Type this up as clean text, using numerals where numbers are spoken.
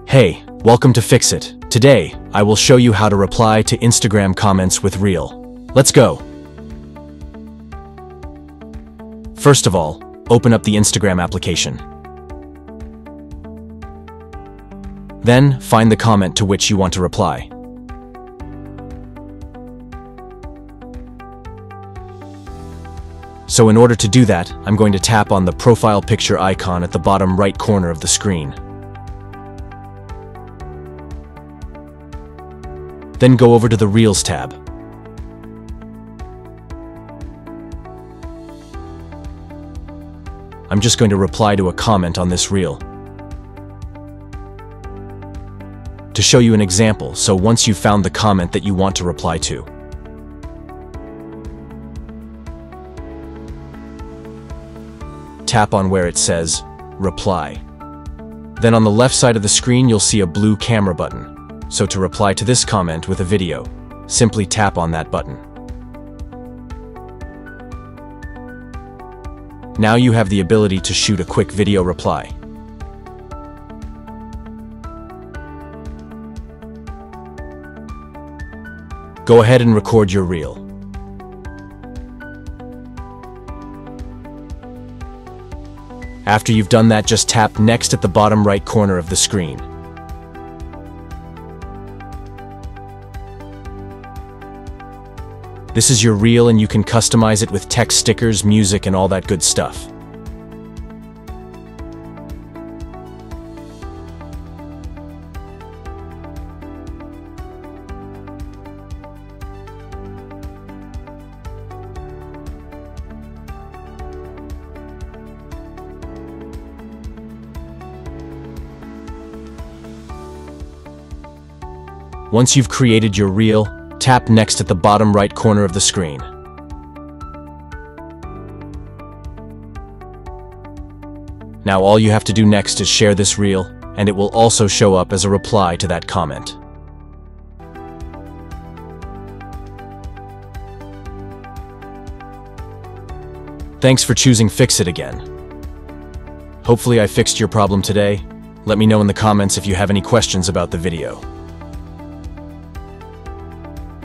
Hey, welcome to Fix It. Today, I will show you how to reply to Instagram comments with Reel. Let's go. First of all, open up the Instagram application. Then, find the comment to which you want to reply. So in order to do that, I'm going to tap on the profile picture icon at the bottom right corner of the screen. Then go over to the Reels tab. I'm just going to reply to a comment on this reel. To show you an example, so once you've found the comment that you want to reply to, tap on where it says Reply. Then on the left side of the screen you'll see a blue camera button. So to reply to this comment with a video, simply tap on that button. Now you have the ability to shoot a quick video reply. Go ahead and record your reel. After you've done that, just tap Next at the bottom right corner of the screen. This is your reel and you can customize it with text stickers, music, and all that good stuff. Once you've created your reel, tap Next at the bottom right corner of the screen. Now all you have to do next is share this reel, and it will also show up as a reply to that comment. Thanks for choosing Fix It again. Hopefully I fixed your problem today. Let me know in the comments if you have any questions about the video.